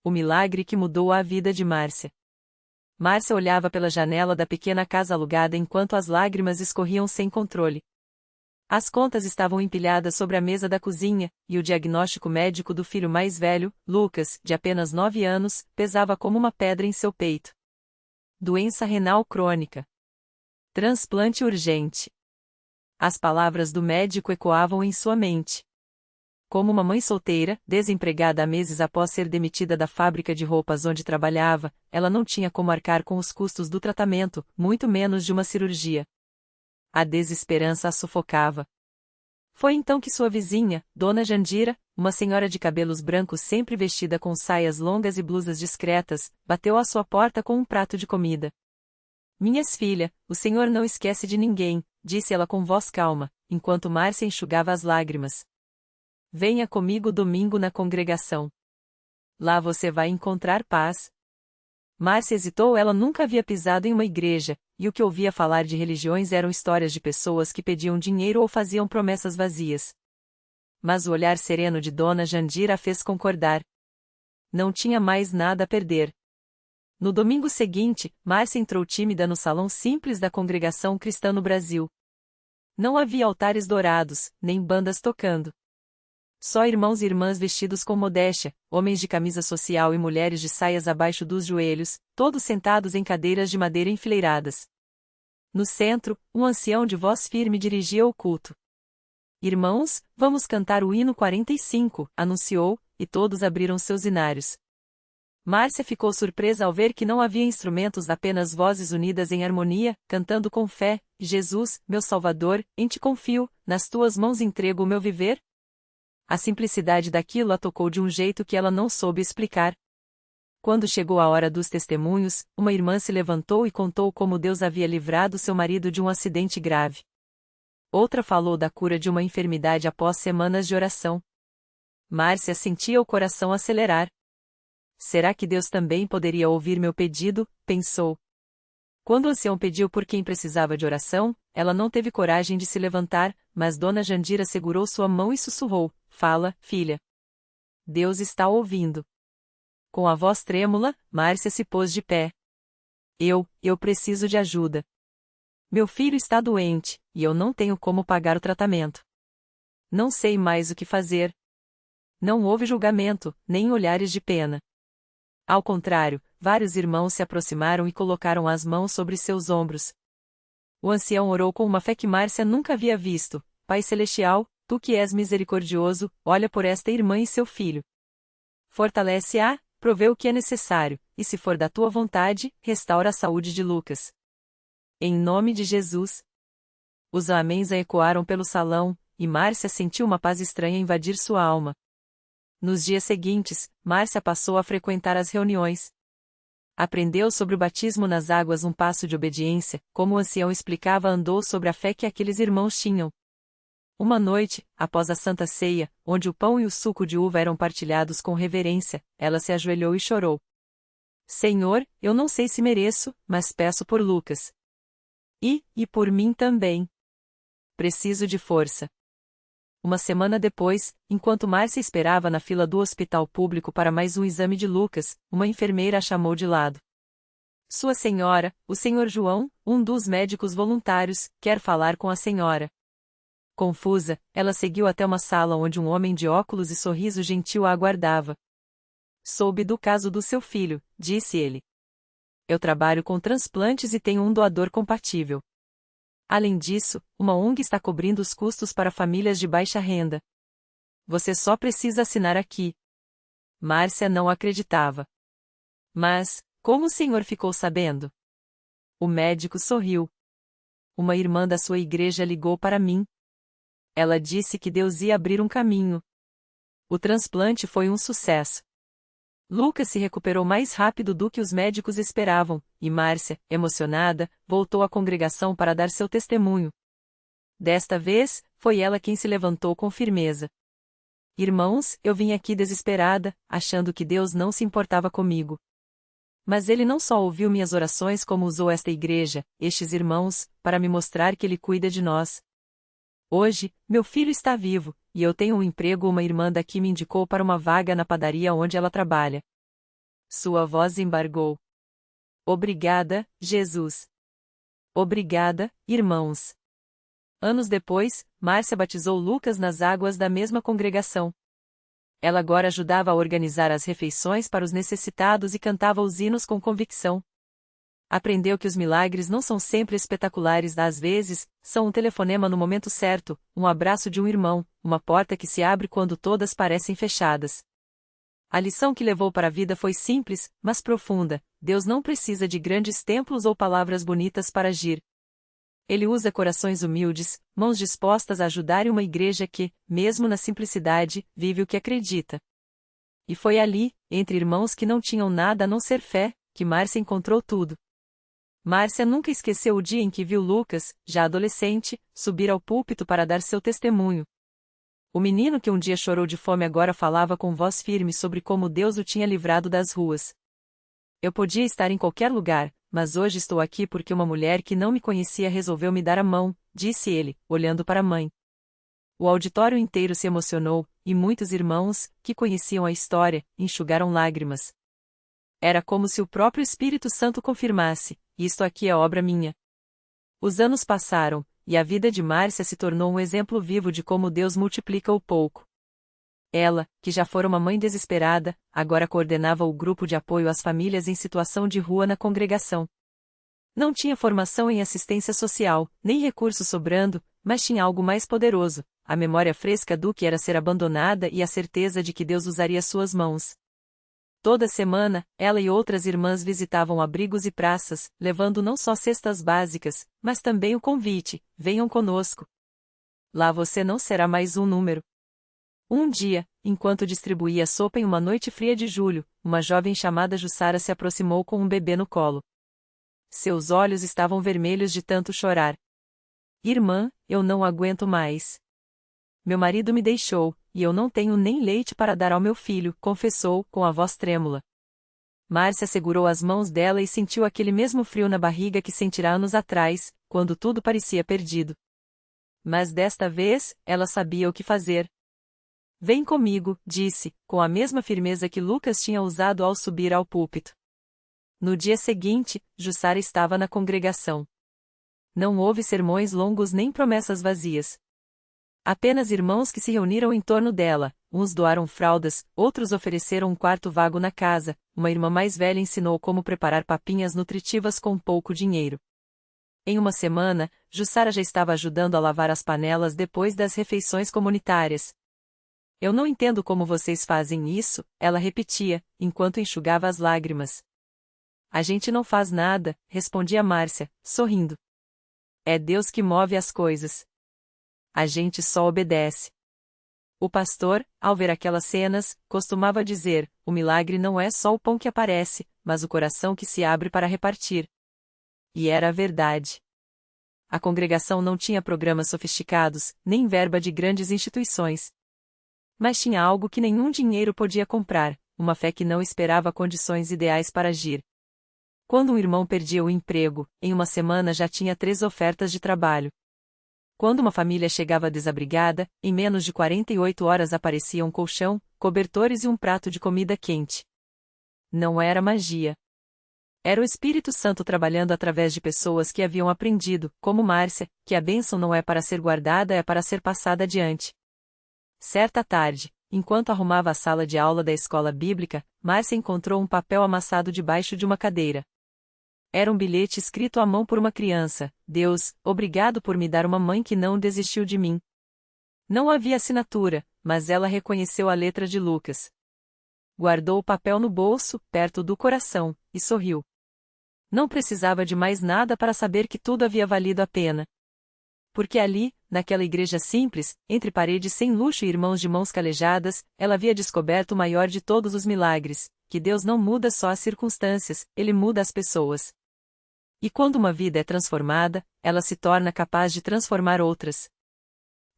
O milagre que mudou a vida de Márcia. Márcia olhava pela janela da pequena casa alugada enquanto as lágrimas escorriam sem controle. As contas estavam empilhadas sobre a mesa da cozinha, e o diagnóstico médico do filho mais velho, Lucas, de apenas 9 anos, pesava como uma pedra em seu peito. Doença renal crônica. Transplante urgente. As palavras do médico ecoavam em sua mente. Como uma mãe solteira, desempregada há meses após ser demitida da fábrica de roupas onde trabalhava, ela não tinha como arcar com os custos do tratamento, muito menos de uma cirurgia. A desesperança a sufocava. Foi então que sua vizinha, Dona Jandira, uma senhora de cabelos brancos sempre vestida com saias longas e blusas discretas, bateu à sua porta com um prato de comida. Minhas filhas, o senhor não esquece de ninguém, disse ela com voz calma, enquanto Márcia enxugava as lágrimas. Venha comigo domingo na congregação. Lá você vai encontrar paz. Márcia hesitou, ela nunca havia pisado em uma igreja, e o que ouvia falar de religiões eram histórias de pessoas que pediam dinheiro ou faziam promessas vazias. Mas o olhar sereno de Dona Jandira a fez concordar. Não tinha mais nada a perder. No domingo seguinte, Márcia entrou tímida no salão simples da Congregação Cristã no Brasil. Não havia altares dourados, nem bandas tocando. Só irmãos e irmãs vestidos com modéstia, homens de camisa social e mulheres de saias abaixo dos joelhos, todos sentados em cadeiras de madeira enfileiradas. No centro, um ancião de voz firme dirigia o culto. Irmãos, vamos cantar o hino 45, anunciou, e todos abriram seus hinários. Márcia ficou surpresa ao ver que não havia instrumentos, apenas vozes unidas em harmonia, cantando com fé: Jesus, meu Salvador, em ti confio, nas tuas mãos entrego o meu viver. A simplicidade daquilo a tocou de um jeito que ela não soube explicar. Quando chegou a hora dos testemunhos, uma irmã se levantou e contou como Deus havia livrado seu marido de um acidente grave. Outra falou da cura de uma enfermidade após semanas de oração. Márcia sentia o coração acelerar. Será que Deus também poderia ouvir meu pedido? Pensou. Quando o ancião pediu por quem precisava de oração, ela não teve coragem de se levantar, mas Dona Jandira segurou sua mão e sussurrou: Fala, filha. Deus está ouvindo. Com a voz trêmula, Márcia se pôs de pé. Eu preciso de ajuda. Meu filho está doente, e eu não tenho como pagar o tratamento. Não sei mais o que fazer. Não houve julgamento, nem olhares de pena. Ao contrário, vários irmãos se aproximaram e colocaram as mãos sobre seus ombros. O ancião orou com uma fé que Márcia nunca havia visto: Pai Celestial, tu que és misericordioso, olha por esta irmã e seu filho. Fortalece-a, provê o que é necessário, e se for da tua vontade, restaura a saúde de Lucas. Em nome de Jesus. Os améns ecoaram pelo salão, e Márcia sentiu uma paz estranha invadir sua alma. Nos dias seguintes, Márcia passou a frequentar as reuniões. Aprendeu sobre o batismo nas águas, um passo de obediência, como o ancião explicava, andou sobre a fé que aqueles irmãos tinham. Uma noite, após a Santa Ceia, onde o pão e o suco de uva eram partilhados com reverência, ela se ajoelhou e chorou. Senhor, eu não sei se mereço, mas peço por Lucas. E por mim também. Preciso de força. Uma semana depois, enquanto Márcia esperava na fila do hospital público para mais um exame de Lucas, uma enfermeira a chamou de lado. Sua senhora, o senhor João, um dos médicos voluntários, quer falar com a senhora. Confusa, ela seguiu até uma sala onde um homem de óculos e sorriso gentil a aguardava. Soube do caso do seu filho, disse ele. Eu trabalho com transplantes e tenho um doador compatível. Além disso, uma ONG está cobrindo os custos para famílias de baixa renda. Você só precisa assinar aqui. Márcia não acreditava. Mas, como o senhor ficou sabendo? O médico sorriu. Uma irmã da sua igreja ligou para mim. Ela disse que Deus ia abrir um caminho. O transplante foi um sucesso. Lucas se recuperou mais rápido do que os médicos esperavam, e Márcia, emocionada, voltou à congregação para dar seu testemunho. Desta vez, foi ela quem se levantou com firmeza. Irmãos, eu vim aqui desesperada, achando que Deus não se importava comigo. Mas Ele não só ouviu minhas orações, como usou esta igreja, estes irmãos, para me mostrar que Ele cuida de nós. Hoje, meu filho está vivo, e eu tenho um emprego. Uma irmã daqui me indicou para uma vaga na padaria onde ela trabalha. Sua voz embargou. Obrigada, Jesus. Obrigada, irmãos. Anos depois, Márcia batizou Lucas nas águas da mesma congregação. Ela agora ajudava a organizar as refeições para os necessitados e cantava os hinos com convicção. Aprendeu que os milagres não são sempre espetaculares, às vezes, são um telefonema no momento certo, um abraço de um irmão, uma porta que se abre quando todas parecem fechadas. A lição que levou para a vida foi simples, mas profunda: Deus não precisa de grandes templos ou palavras bonitas para agir. Ele usa corações humildes, mãos dispostas a ajudar, e uma igreja que, mesmo na simplicidade, vive o que acredita. E foi ali, entre irmãos que não tinham nada a não ser fé, que Márcia encontrou tudo. Márcia nunca esqueceu o dia em que viu Lucas, já adolescente, subir ao púlpito para dar seu testemunho. O menino que um dia chorou de fome agora falava com voz firme sobre como Deus o tinha livrado das ruas. Eu podia estar em qualquer lugar, mas hoje estou aqui porque uma mulher que não me conhecia resolveu me dar a mão, disse ele, olhando para a mãe. O auditório inteiro se emocionou, e muitos irmãos, que conheciam a história, enxugaram lágrimas. Era como se o próprio Espírito Santo confirmasse: isto aqui é obra minha. Os anos passaram, e a vida de Márcia se tornou um exemplo vivo de como Deus multiplica o pouco. Ela, que já fora uma mãe desesperada, agora coordenava o grupo de apoio às famílias em situação de rua na congregação. Não tinha formação em assistência social, nem recursos sobrando, mas tinha algo mais poderoso: a memória fresca do que era ser abandonada e a certeza de que Deus usaria suas mãos. Toda semana, ela e outras irmãs visitavam abrigos e praças, levando não só cestas básicas, mas também o convite: venham conosco. Lá você não será mais um número. Um dia, enquanto distribuía sopa em uma noite fria de julho, uma jovem chamada Jussara se aproximou com um bebê no colo. Seus olhos estavam vermelhos de tanto chorar. Irmã, eu não aguento mais. Meu marido me deixou, e eu não tenho nem leite para dar ao meu filho, confessou, com a voz trêmula. Márcia segurou as mãos dela e sentiu aquele mesmo frio na barriga que sentirá anos atrás, quando tudo parecia perdido. Mas desta vez, ela sabia o que fazer. Vem comigo, disse, com a mesma firmeza que Lucas tinha usado ao subir ao púlpito. No dia seguinte, Jussara estava na congregação. Não houve sermões longos nem promessas vazias. Apenas irmãos que se reuniram em torno dela, uns doaram fraldas, outros ofereceram um quarto vago na casa, uma irmã mais velha ensinou como preparar papinhas nutritivas com pouco dinheiro. Em uma semana, Jussara já estava ajudando a lavar as panelas depois das refeições comunitárias. Eu não entendo como vocês fazem isso, ela repetia, enquanto enxugava as lágrimas. A gente não faz nada, respondia Márcia, sorrindo. É Deus que move as coisas. A gente só obedece. O pastor, ao ver aquelas cenas, costumava dizer: o milagre não é só o pão que aparece, mas o coração que se abre para repartir. E era a verdade. A congregação não tinha programas sofisticados, nem verba de grandes instituições. Mas tinha algo que nenhum dinheiro podia comprar: uma fé que não esperava condições ideais para agir. Quando um irmão perdia o emprego, em uma semana já tinha 3 ofertas de trabalho. Quando uma família chegava desabrigada, em menos de 48 horas aparecia um colchão, cobertores e um prato de comida quente. Não era magia. Era o Espírito Santo trabalhando através de pessoas que haviam aprendido, como Márcia, que a bênção não é para ser guardada, é para ser passada adiante. Certa tarde, enquanto arrumava a sala de aula da escola bíblica, Márcia encontrou um papel amassado debaixo de uma cadeira. Era um bilhete escrito à mão por uma criança: Deus, obrigado por me dar uma mãe que não desistiu de mim. Não havia assinatura, mas ela reconheceu a letra de Lucas. Guardou o papel no bolso, perto do coração, e sorriu. Não precisava de mais nada para saber que tudo havia valido a pena. Porque ali, naquela igreja simples, entre paredes sem luxo e irmãos de mãos calejadas, ela havia descoberto o maior de todos os milagres: que Deus não muda só as circunstâncias, Ele muda as pessoas. E quando uma vida é transformada, ela se torna capaz de transformar outras.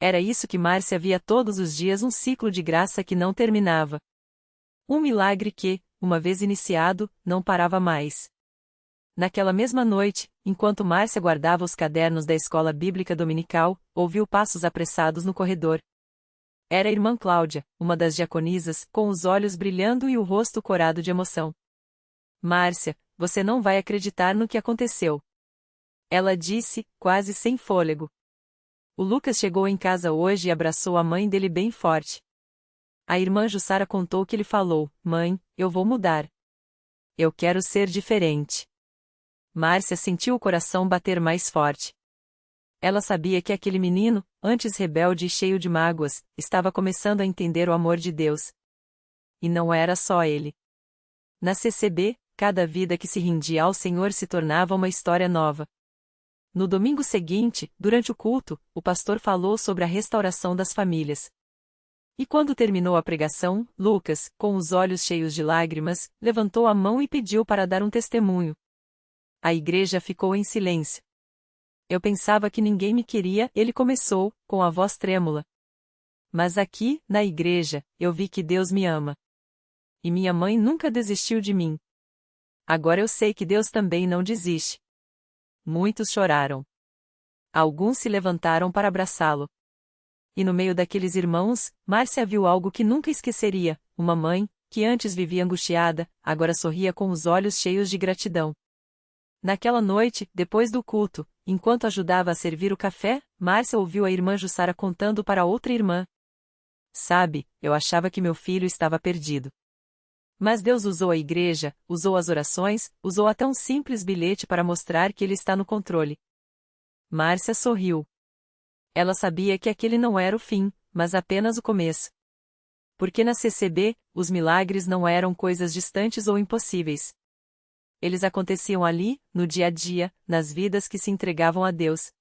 Era isso que Márcia via todos os dias: um ciclo de graça que não terminava. Um milagre que, uma vez iniciado, não parava mais. Naquela mesma noite, enquanto Márcia guardava os cadernos da escola bíblica dominical, ouviu passos apressados no corredor. Era a irmã Cláudia, uma das diaconisas, com os olhos brilhando e o rosto corado de emoção. Márcia, você não vai acreditar no que aconteceu. Ela disse, quase sem fôlego. O Lucas chegou em casa hoje e abraçou a mãe dele bem forte. A irmã Jussara contou que ele falou: Mãe, eu vou mudar. Eu quero ser diferente. Márcia sentiu o coração bater mais forte. Ela sabia que aquele menino, antes rebelde e cheio de mágoas, estava começando a entender o amor de Deus. E não era só ele. Na CCB, cada vida que se rendia ao Senhor se tornava uma história nova. No domingo seguinte, durante o culto, o pastor falou sobre a restauração das famílias. E quando terminou a pregação, Lucas, com os olhos cheios de lágrimas, levantou a mão e pediu para dar um testemunho. A igreja ficou em silêncio. Eu pensava que ninguém me queria, ele começou, com a voz trêmula. Mas aqui, na igreja, eu vi que Deus me ama. E minha mãe nunca desistiu de mim. Agora eu sei que Deus também não desiste. Muitos choraram. Alguns se levantaram para abraçá-lo. E no meio daqueles irmãos, Márcia viu algo que nunca esqueceria: uma mãe, que antes vivia angustiada, agora sorria com os olhos cheios de gratidão. Naquela noite, depois do culto, enquanto ajudava a servir o café, Márcia ouviu a irmã Jussara contando para outra irmã. Sabe, eu achava que meu filho estava perdido. Mas Deus usou a igreja, usou as orações, usou até um simples bilhete para mostrar que Ele está no controle. Márcia sorriu. Ela sabia que aquele não era o fim, mas apenas o começo. Porque na CCB, os milagres não eram coisas distantes ou impossíveis. Eles aconteciam ali, no dia a dia, nas vidas que se entregavam a Deus.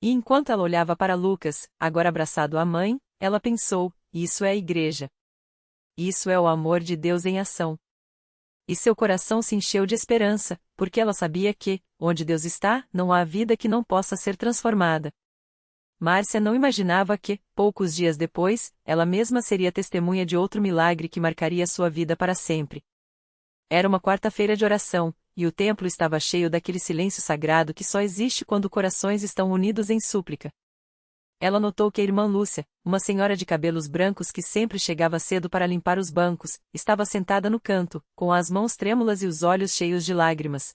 E enquanto ela olhava para Lucas, agora abraçado à mãe, ela pensou: isso é a igreja. Isso é o amor de Deus em ação. E seu coração se encheu de esperança, porque ela sabia que, onde Deus está, não há vida que não possa ser transformada. Márcia não imaginava que, poucos dias depois, ela mesma seria testemunha de outro milagre que marcaria sua vida para sempre. Era uma quarta-feira de oração, e o templo estava cheio daquele silêncio sagrado que só existe quando corações estão unidos em súplica. Ela notou que a irmã Lúcia, uma senhora de cabelos brancos que sempre chegava cedo para limpar os bancos, estava sentada no canto, com as mãos trêmulas e os olhos cheios de lágrimas.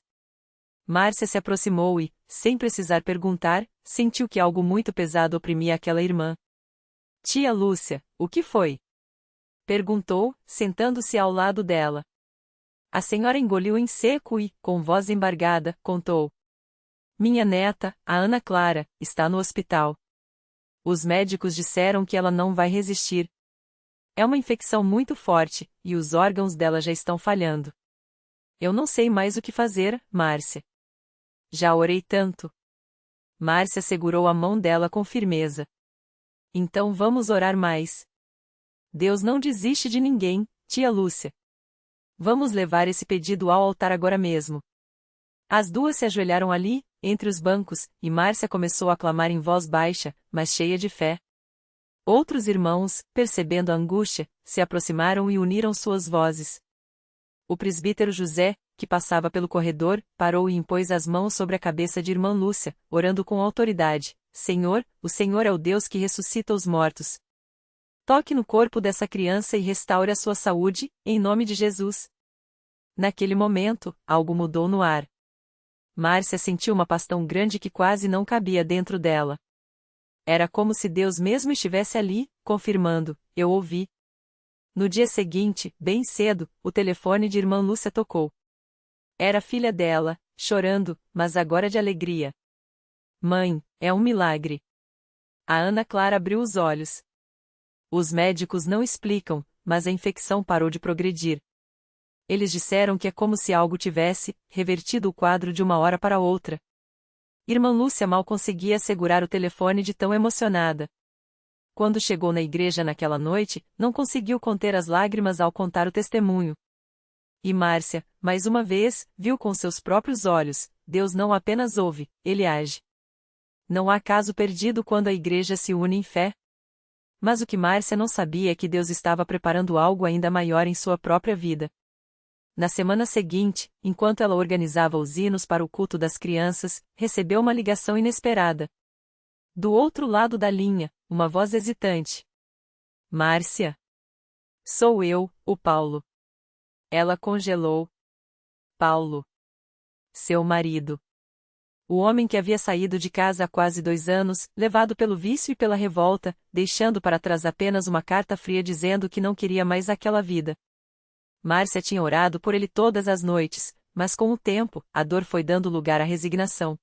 Márcia se aproximou e, sem precisar perguntar, sentiu que algo muito pesado oprimia aquela irmã. Tia Lúcia, o que foi? Perguntou, sentando-se ao lado dela. A senhora engoliu em seco e, com voz embargada, contou. Minha neta, a Ana Clara, está no hospital. Os médicos disseram que ela não vai resistir. É uma infecção muito forte, e os órgãos dela já estão falhando. Eu não sei mais o que fazer, Márcia. Já orei tanto. Márcia segurou a mão dela com firmeza. Então vamos orar mais. Deus não desiste de ninguém, tia Lúcia. Vamos levar esse pedido ao altar agora mesmo. As duas se ajoelharam ali, entre os bancos, e Márcia começou a clamar em voz baixa, mas cheia de fé. Outros irmãos, percebendo a angústia, se aproximaram e uniram suas vozes. O presbítero José, que passava pelo corredor, parou e impôs as mãos sobre a cabeça de irmã Lúcia, orando com autoridade. Senhor, o Senhor é o Deus que ressuscita os mortos. Toque no corpo dessa criança e restaure a sua saúde, em nome de Jesus. Naquele momento, algo mudou no ar. Márcia sentiu uma paz tão grande que quase não cabia dentro dela. Era como se Deus mesmo estivesse ali, confirmando: eu ouvi. No dia seguinte, bem cedo, o telefone de irmã Lúcia tocou. Era a filha dela, chorando, mas agora de alegria. Mãe, é um milagre. A Ana Clara abriu os olhos. Os médicos não explicam, mas a infecção parou de progredir. Eles disseram que é como se algo tivesse revertido o quadro de uma hora para outra. Irmã Lúcia mal conseguia segurar o telefone de tão emocionada. Quando chegou na igreja naquela noite, não conseguiu conter as lágrimas ao contar o testemunho. E Márcia, mais uma vez, viu com seus próprios olhos: Deus não apenas ouve, Ele age. Não há caso perdido quando a igreja se une em fé. Mas o que Márcia não sabia é que Deus estava preparando algo ainda maior em sua própria vida. Na semana seguinte, enquanto ela organizava os hinos para o culto das crianças, recebeu uma ligação inesperada. Do outro lado da linha, uma voz hesitante. Márcia? Sou eu, o Paulo. Ela congelou. Paulo. Seu marido. O homem que havia saído de casa há quase 2 anos, levado pelo vício e pela revolta, deixando para trás apenas uma carta fria dizendo que não queria mais aquela vida. Márcia tinha orado por ele todas as noites, mas com o tempo, a dor foi dando lugar à resignação.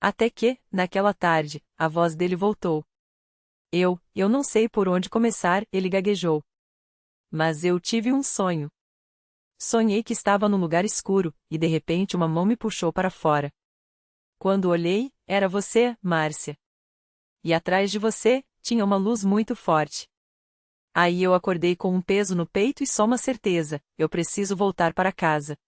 Até que, naquela tarde, a voz dele voltou. Eu não sei por onde começar, ele gaguejou. Mas eu tive um sonho. Sonhei que estava num lugar escuro, e de repente uma mão me puxou para fora. Quando olhei, era você, Márcia. E atrás de você, tinha uma luz muito forte. Aí eu acordei com um peso no peito e só uma certeza: eu preciso voltar para casa.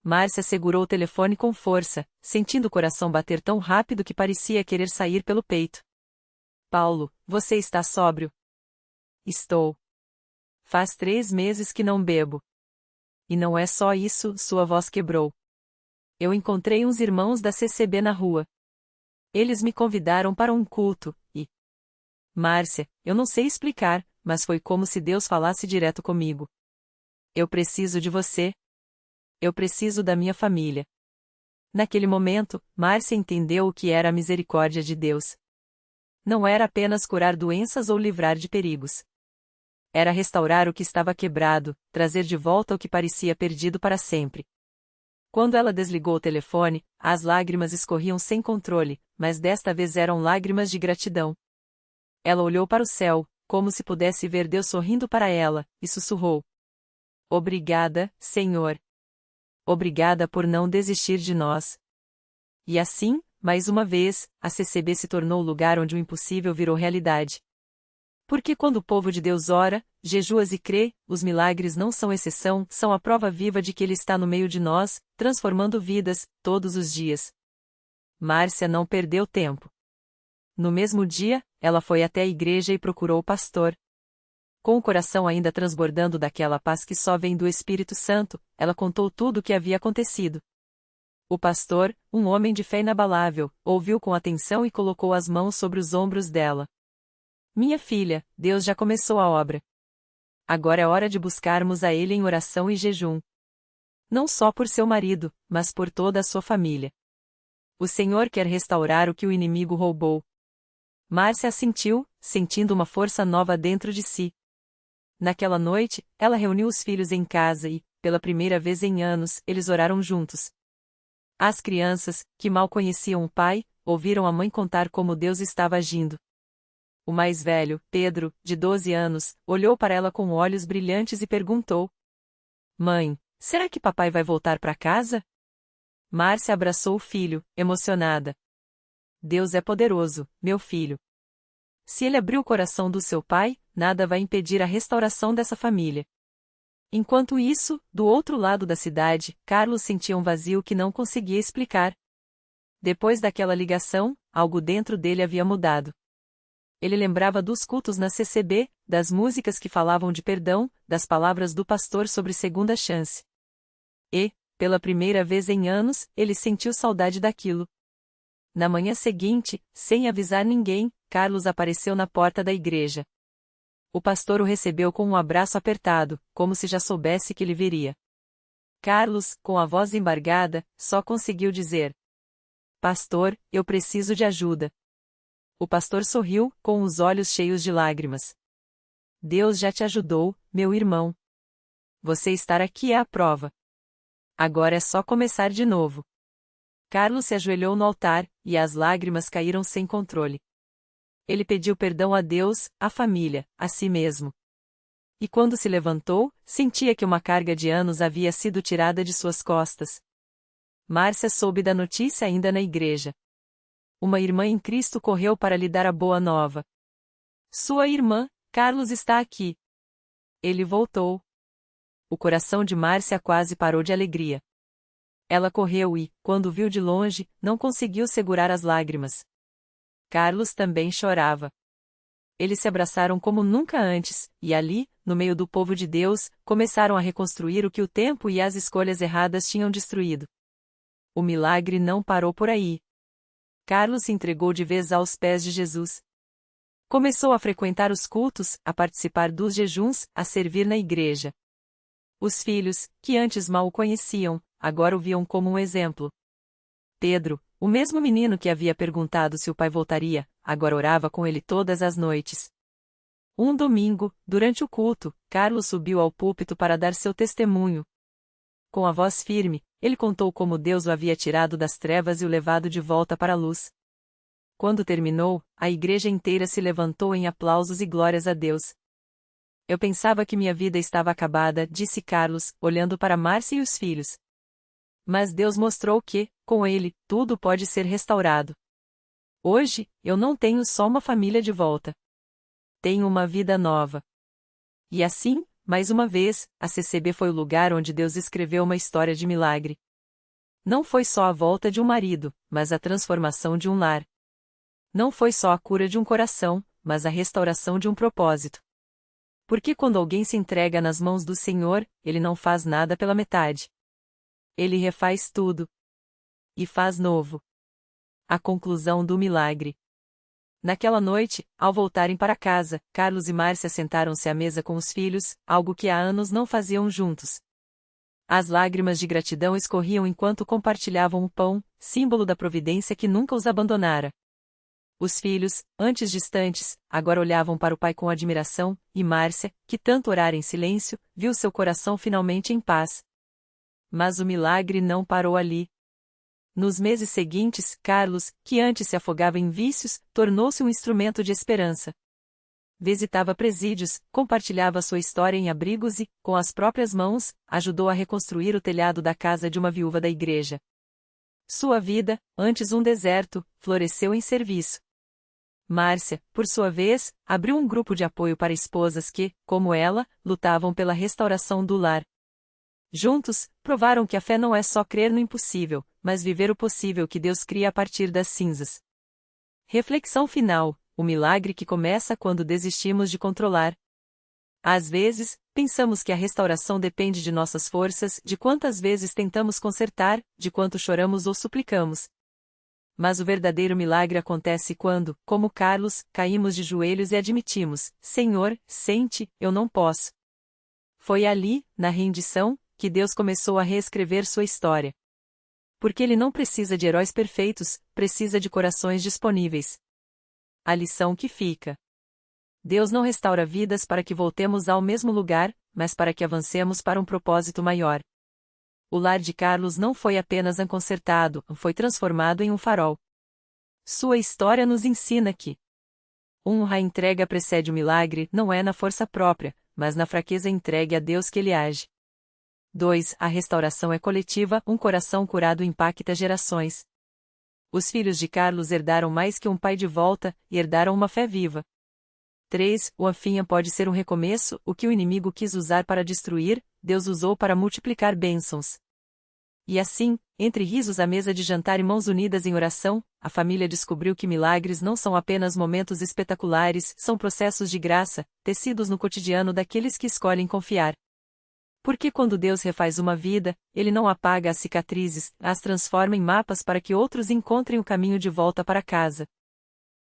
Márcia segurou o telefone com força, sentindo o coração bater tão rápido que parecia querer sair pelo peito. Paulo, você está sóbrio? Estou. Faz 3 meses que não bebo. E não é só isso, sua voz quebrou. Eu encontrei uns irmãos da CCB na rua. Eles me convidaram para um culto, e... Márcia, eu não sei explicar, mas foi como se Deus falasse direto comigo. Eu preciso de você. Eu preciso da minha família. Naquele momento, Márcia entendeu o que era a misericórdia de Deus. Não era apenas curar doenças ou livrar de perigos. Era restaurar o que estava quebrado, trazer de volta o que parecia perdido para sempre. Quando ela desligou o telefone, as lágrimas escorriam sem controle, mas desta vez eram lágrimas de gratidão. Ela olhou para o céu, como se pudesse ver Deus sorrindo para ela, e sussurrou: Obrigada, Senhor. Obrigada por não desistir de nós. E assim, mais uma vez, a CCB se tornou o lugar onde o impossível virou realidade. Porque quando o povo de Deus ora, jejua e crê, os milagres não são exceção, são a prova viva de que Ele está no meio de nós, transformando vidas, todos os dias. Márcia não perdeu tempo. No mesmo dia, ela foi até a igreja e procurou o pastor. Com o coração ainda transbordando daquela paz que só vem do Espírito Santo, ela contou tudo o que havia acontecido. O pastor, um homem de fé inabalável, ouviu com atenção e colocou as mãos sobre os ombros dela. Minha filha, Deus já começou a obra. Agora é hora de buscarmos a Ele em oração e jejum. Não só por seu marido, mas por toda a sua família. O Senhor quer restaurar o que o inimigo roubou. Márcia assentiu, sentindo uma força nova dentro de si. Naquela noite, ela reuniu os filhos em casa e, pela primeira vez em anos, eles oraram juntos. As crianças, que mal conheciam o pai, ouviram a mãe contar como Deus estava agindo. O mais velho, Pedro, de 12 anos, olhou para ela com olhos brilhantes e perguntou: Mãe, será que papai vai voltar para casa? Márcia abraçou o filho, emocionada. Deus é poderoso, meu filho. Se ele abriu o coração do seu pai, nada vai impedir a restauração dessa família. Enquanto isso, do outro lado da cidade, Carlos sentia um vazio que não conseguia explicar. Depois daquela ligação, algo dentro dele havia mudado. Ele lembrava dos cultos na CCB, das músicas que falavam de perdão, das palavras do pastor sobre segunda chance. E, pela primeira vez em anos, ele sentiu saudade daquilo. Na manhã seguinte, sem avisar ninguém, Carlos apareceu na porta da igreja. O pastor o recebeu com um abraço apertado, como se já soubesse que ele viria. Carlos, com a voz embargada, só conseguiu dizer: Pastor, eu preciso de ajuda. O pastor sorriu, com os olhos cheios de lágrimas. Deus já te ajudou, meu irmão. Você estar aqui é a prova. Agora é só começar de novo. Carlos se ajoelhou no altar, e as lágrimas caíram sem controle. Ele pediu perdão a Deus, à família, a si mesmo. E quando se levantou, sentia que uma carga de anos havia sido tirada de suas costas. Márcia soube da notícia ainda na igreja. Uma irmã em Cristo correu para lhe dar a boa nova. Sua irmã, Carlos está aqui. Ele voltou. O coração de Márcia quase parou de alegria. Ela correu e, quando viu de longe, não conseguiu segurar as lágrimas. Carlos também chorava. Eles se abraçaram como nunca antes, e ali, no meio do povo de Deus, começaram a reconstruir o que o tempo e as escolhas erradas tinham destruído. O milagre não parou por aí. Carlos se entregou de vez aos pés de Jesus. Começou a frequentar os cultos, a participar dos jejuns, a servir na igreja. Os filhos, que antes mal o conheciam, agora o viam como um exemplo. Pedro, o mesmo menino que havia perguntado se o pai voltaria, agora orava com ele todas as noites. Um domingo, durante o culto, Carlos subiu ao púlpito para dar seu testemunho. Com a voz firme, ele contou como Deus o havia tirado das trevas e o levado de volta para a luz. Quando terminou, a igreja inteira se levantou em aplausos e glórias a Deus. Eu pensava que minha vida estava acabada, disse Carlos, olhando para Márcia e os filhos. Mas Deus mostrou que, com ele, tudo pode ser restaurado. Hoje, eu não tenho só uma família de volta. Tenho uma vida nova. E assim, mais uma vez, a CCB foi o lugar onde Deus escreveu uma história de milagre. Não foi só a volta de um marido, mas a transformação de um lar. Não foi só a cura de um coração, mas a restauração de um propósito. Porque quando alguém se entrega nas mãos do Senhor, Ele não faz nada pela metade. Ele refaz tudo. E faz novo. A conclusão do milagre. Naquela noite, ao voltarem para casa, Carlos e Márcia sentaram-se à mesa com os filhos, algo que há anos não faziam juntos. As lágrimas de gratidão escorriam enquanto compartilhavam o pão, símbolo da providência que nunca os abandonara. Os filhos, antes distantes, agora olhavam para o pai com admiração, e Márcia, que tanto orara em silêncio, viu seu coração finalmente em paz. Mas o milagre não parou ali. Nos meses seguintes, Carlos, que antes se afogava em vícios, tornou-se um instrumento de esperança. Visitava presídios, compartilhava sua história em abrigos e, com as próprias mãos, ajudou a reconstruir o telhado da casa de uma viúva da igreja. Sua vida, antes um deserto, floresceu em serviço. Márcia, por sua vez, abriu um grupo de apoio para esposas que, como ela, lutavam pela restauração do lar. Juntos, provaram que a fé não é só crer no impossível, mas viver o possível que Deus cria a partir das cinzas. Reflexão final: o milagre que começa quando desistimos de controlar. Às vezes, pensamos que a restauração depende de nossas forças, de quantas vezes tentamos consertar, de quanto choramos ou suplicamos. Mas o verdadeiro milagre acontece quando, como Carlos, caímos de joelhos e admitimos: Senhor, sente, eu não posso. Foi ali, na rendição, que Deus começou a reescrever sua história. Porque Ele não precisa de heróis perfeitos, precisa de corações disponíveis. A lição que fica: Deus não restaura vidas para que voltemos ao mesmo lugar, mas para que avancemos para um propósito maior. O lar de Carlos não foi apenas consertado, foi transformado em um farol. Sua história nos ensina que a entrega precede o milagre, não é na força própria, mas na fraqueza entregue a Deus que Ele age. 2. A restauração é coletiva, um coração curado impacta gerações. Os filhos de Carlos herdaram mais que um pai de volta, e herdaram uma fé viva. 3. O fim pode ser um recomeço, o que o inimigo quis usar para destruir, Deus usou para multiplicar bênçãos. E assim, entre risos à mesa de jantar e mãos unidas em oração, a família descobriu que milagres não são apenas momentos espetaculares, são processos de graça, tecidos no cotidiano daqueles que escolhem confiar. Porque quando Deus refaz uma vida, Ele não apaga as cicatrizes, as transforma em mapas para que outros encontrem o caminho de volta para casa.